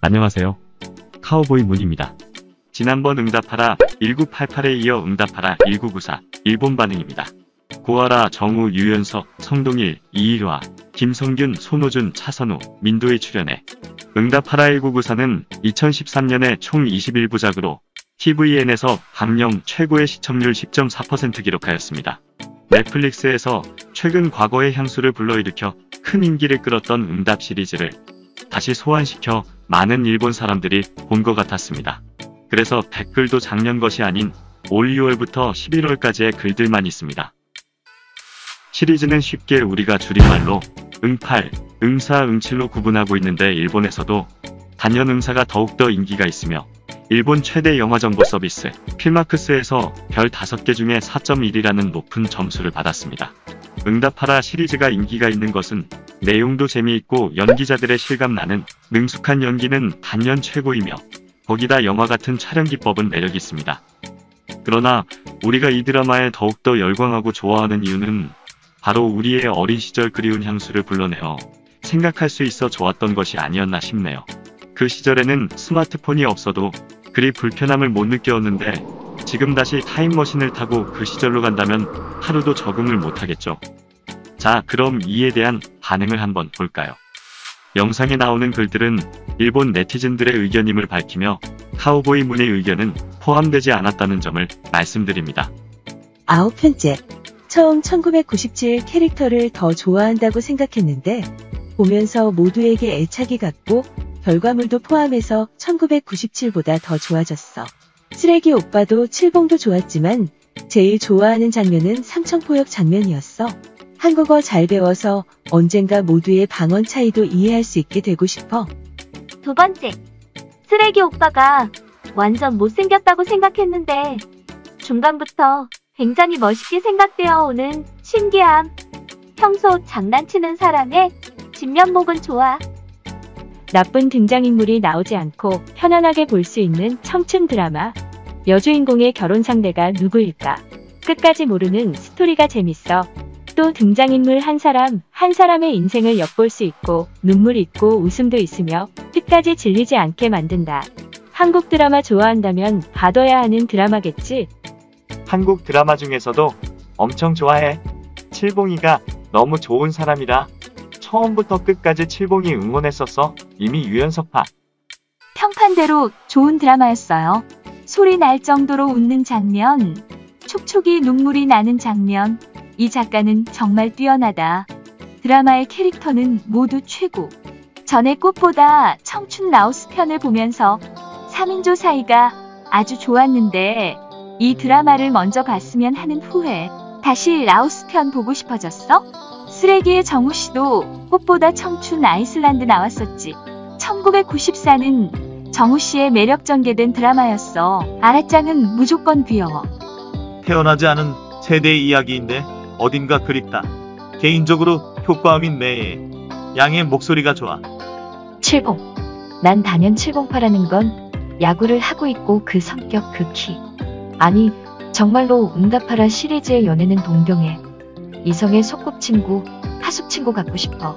안녕하세요. 카우보이 문입니다. 지난번 응답하라 1988에 이어 응답하라 1994 일본 반응입니다. 고아라, 정우, 유연석, 성동일, 이일화, 김성균, 손호준, 차선우, 민도의 출연에 응답하라 1994는 2013년에 총 21부작으로 TVN에서 강령 최고의 시청률 10.4% 기록하였습니다. 넷플릭스에서 최근 과거의 향수를 불러일으켜 큰 인기를 끌었던 응답 시리즈를 다시 소환시켜 많은 일본 사람들이 본 것 같았습니다. 그래서 댓글도 작년 것이 아닌 올 2월부터 11월까지의 글들만 있습니다. 시리즈는 쉽게 우리가 줄임말로 응팔, 응사, 응칠로 구분하고 있는데 일본에서도 단연 응사가 더욱더 인기가 있으며 일본 최대 영화 정보 서비스 필마크스에서 별 5개 중에 4.1이라는 높은 점수를 받았습니다. 응답하라 시리즈가 인기가 있는 것은 내용도 재미있고 연기자들의 실감나는 능숙한 연기는 단연 최고이며 거기다 영화 같은 촬영 기법은 매력이 있습니다. 그러나 우리가 이 드라마에 더욱더 열광하고 좋아하는 이유는 바로 우리의 어린 시절 그리운 향수를 불러내어 생각할 수 있어 좋았던 것이 아니었나 싶네요. 그 시절에는 스마트폰이 없어도 그리 불편함을 못 느꼈는데 지금 다시 타임머신을 타고 그 시절로 간다면 하루도 적응을 못하겠죠. 자, 그럼 이에 대한 반응을 한번 볼까요? 영상에 나오는 글들은 일본 네티즌들의 의견임을 밝히며 카우보이 문의 의견은 포함되지 않았다는 점을 말씀드립니다. 9편째. 처음 1997 캐릭터를 더 좋아한다고 생각했는데 보면서 모두에게 애착이 갔고 결과물도 포함해서 1997보다 더 좋아졌어. 쓰레기 오빠도 칠봉도 좋았지만 제일 좋아하는 장면은 삼청포역 장면이었어. 한국어 잘 배워서 언젠가 모두의 방언 차이도 이해할 수 있게 되고 싶어. 2번째. 쓰레기 오빠가 완전 못생겼다고 생각했는데 중간부터 굉장히 멋있게 생각되어 오는 신기함. 평소 장난치는 사람의 진면목은 좋아. 나쁜 등장인물이 나오지 않고 편안하게 볼 수 있는 청춘 드라마. 여주인공의 결혼 상대가 누구일까? 끝까지 모르는 스토리가 재밌어. 또 등장인물 한 사람의 인생을 엿볼 수 있고 눈물 있고 웃음도 있으며 끝까지 질리지 않게 만든다. 한국 드라마 좋아한다면 봐둬야 하는 드라마겠지? 한국 드라마 중에서도 엄청 좋아해. 칠봉이가 너무 좋은 사람이라 처음부터 끝까지 칠봉이 응원했었어. 이미 유연석파. 평판대로 좋은 드라마였어요. 소리 날 정도로 웃는 장면, 촉촉이 눈물이 나는 장면. 이 작가는 정말 뛰어나다. 드라마의 캐릭터는 모두 최고. 전에 꽃보다 청춘 라오스 편을 보면서 3인조 사이가 아주 좋았는데 이 드라마를 먼저 봤으면 하는 후회. 다시 라오스 편 보고 싶어졌어? 쓰레기의 정우씨도 꽃보다 청춘 아이슬란드 나왔었지. 1994는 정우씨의 매력 전개된 드라마였어. 아라짱은 무조건 귀여워. 태어나지 않은 세대의 이야기인데 어딘가 그립다. 개인적으로 효과음인 매의 양의 목소리가 좋아. 칠봉. 난 단연 708라는 건 야구를 하고 있고 그 성격 그 키. 아니 정말로 응답하라 시리즈의 연애는 동경해. 이성의 소꿉친구, 하숙친구 갖고 싶어.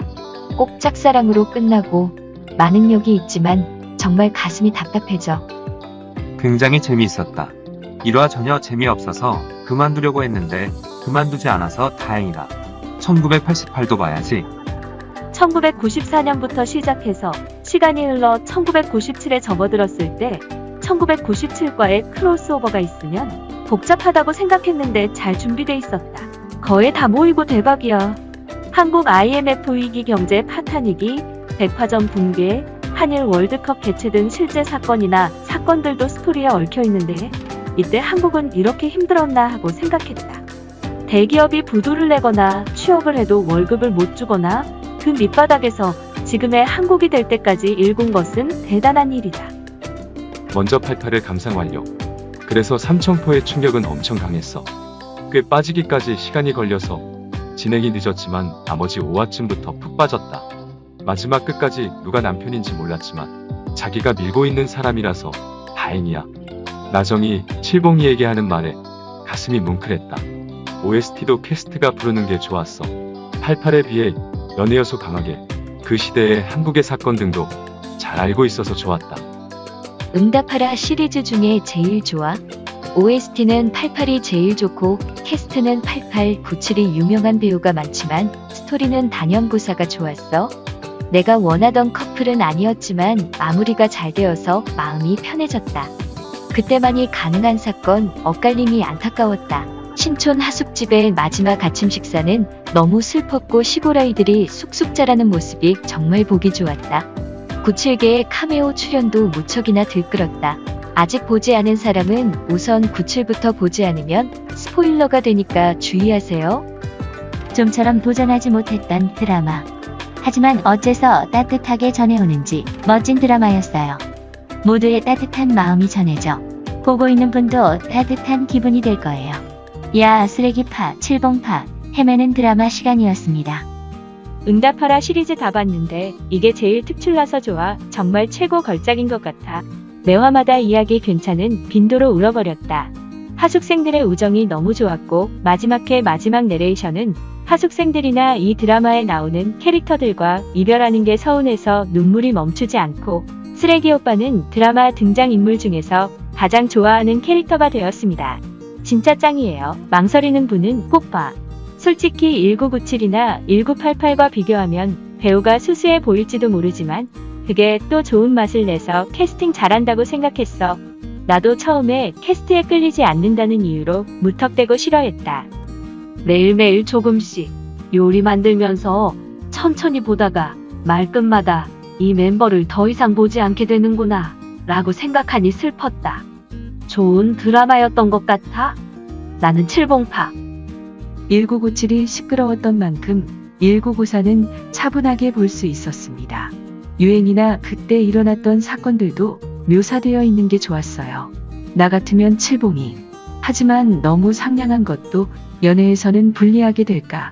꼭 짝사랑으로 끝나고 많은 욕이 있지만 정말 가슴이 답답해져. 굉장히 재미있었다. 1화 전혀 재미없어서 그만두려고 했는데 그만두지 않아서 다행이다. 1988도 봐야지. 1994년부터 시작해서 시간이 흘러 1997에 접어들었을 때 1997과의 크로스오버가 있으면 복잡하다고 생각했는데 잘 준비돼 있었다. 거의 다 모이고 대박이야. 한국 IMF 위기 경제 파탄위기, 백화점 붕괴, 한일 월드컵 개최 등 실제 사건이나 사건들도 스토리에 얽혀 있는데 이때 한국은 이렇게 힘들었나 하고 생각했다. 대기업이 부도를 내거나 취업을 해도 월급을 못 주거나 그 밑바닥에서 지금의 한국이 될 때까지 일군 것은 대단한 일이다. 먼저 88을 감상 완료. 그래서 삼청포의 충격은 엄청 강했어. 꽤 빠지기까지 시간이 걸려서 진행이 늦었지만 나머지 5화쯤부터 푹 빠졌다. 마지막 끝까지 누가 남편인지 몰랐지만 자기가 밀고 있는 사람이라서 다행이야. 나정이 칠봉이에게 하는 말에 가슴이 뭉클했다. OST도 캐스트가 부르는 게 좋았어. 88에 비해 연애요소 강하게 그 시대의 한국의 사건 등도 잘 알고 있어서 좋았다. 응답하라 시리즈 중에 제일 좋아? OST는 88이 제일 좋고 캐스트는 88, 97이 유명한 배우가 많지만 스토리는 단연구사가 좋았어. 내가 원하던 커플은 아니었지만 마무리가 잘 되어서 마음이 편해졌다. 그때만이 가능한 사건, 엇갈림이 안타까웠다. 신촌 하숙집의 마지막 아침 식사는 너무 슬펐고 시골 아이들이 쑥쑥 자라는 모습이 정말 보기 좋았다. 97개의 카메오 출연도 무척이나 들끓었다. 아직 보지 않은 사람은 우선 97부터 보지 않으면 스포일러가 되니까 주의하세요. 좀처럼 도전하지 못했던 드라마. 하지만 어째서 따뜻하게 전해오는지 멋진 드라마였어요. 모두의 따뜻한 마음이 전해져 보고 있는 분도 따뜻한 기분이 될 거예요. 야 쓰레기파, 칠봉파, 헤매는 드라마 시간이었습니다. 응답하라 시리즈 다 봤는데 이게 제일 특출나서 좋아. 정말 최고 걸작인 것 같아. 매화마다 이야기 괜찮은 빈도로 울어버렸다. 하숙생들의 우정이 너무 좋았고 마지막회 마지막 내레이션은 하숙생들이나 이 드라마에 나오는 캐릭터들과 이별하는 게 서운해서 눈물이 멈추지 않고 쓰레기 오빠는 드라마 등장인물 중에서 가장 좋아하는 캐릭터가 되었습니다. 진짜 짱이에요. 망설이는 분은 꼭 봐. 솔직히 1997이나 1988과 비교하면 배우가 수수해 보일지도 모르지만 그게 또 좋은 맛을 내서 캐스팅 잘한다고 생각했어. 나도 처음에 캐스트에 끌리지 않는다는 이유로 무턱대고 싫어했다. 매일매일 조금씩 요리 만들면서 천천히 보다가 말끝마다 이 멤버를 더 이상 보지 않게 되는구나 라고 생각하니 슬펐다. 좋은 드라마였던 것 같아. 나는 칠봉파. 1997이 시끄러웠던 만큼 1994는 차분하게 볼 수 있었습니다. 유행이나 그때 일어났던 사건들도 묘사되어 있는 게 좋았어요. 나 같으면 칠봉이. 하지만 너무 상냥한 것도 연애에서는 불리하게 될까?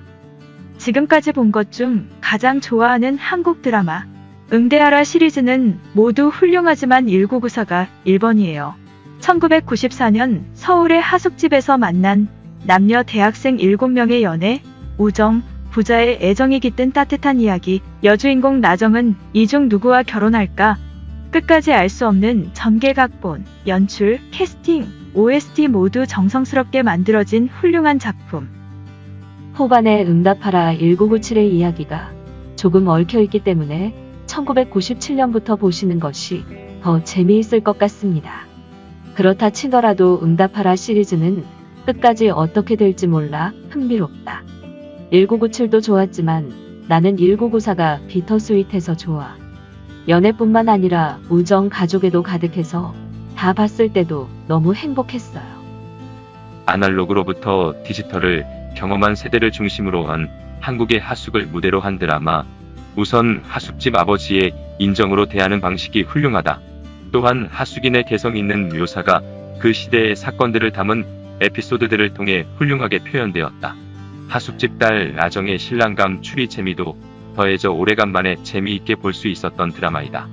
지금까지 본 것 중 가장 좋아하는 한국 드라마. 응대하라 시리즈는 모두 훌륭하지만 1994가 1번이에요. 1994년 서울의 하숙집에서 만난 남녀 대학생 7명의 연애, 우정, 부자의 애정이 깃든 따뜻한 이야기. 여주인공 나정은 이 중 누구와 결혼할까? 끝까지 알 수 없는 전개각본, 연출, 캐스팅, OST 모두 정성스럽게 만들어진 훌륭한 작품. 후반에 응답하라 1997의 이야기가 조금 얽혀있기 때문에 1997년부터 보시는 것이 더 재미있을 것 같습니다. 그렇다 치더라도 응답하라 시리즈는 끝까지 어떻게 될지 몰라 흥미롭다. 1997도 좋았지만 나는 1994가 비터스윗해서 좋아. 연애뿐만 아니라 우정, 가족에도 가득해서 다 봤을 때도 너무 행복했어요. 아날로그로부터 디지털을 경험한 세대를 중심으로 한 한국의 하숙을 무대로 한 드라마. 우선 하숙집 아버지의 인정으로 대하는 방식이 훌륭하다. 또한 하숙인의 개성 있는 묘사가 그 시대의 사건들을 담은 에피소드들을 통해 훌륭하게 표현되었다. 하숙집 딸 나정의 신랑감 추리 재미도 더해져 오래간만에 재미있게 볼 수 있었던 드라마이다.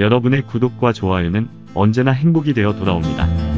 여러분의 구독과 좋아요는 언제나 행복이 되어 돌아옵니다.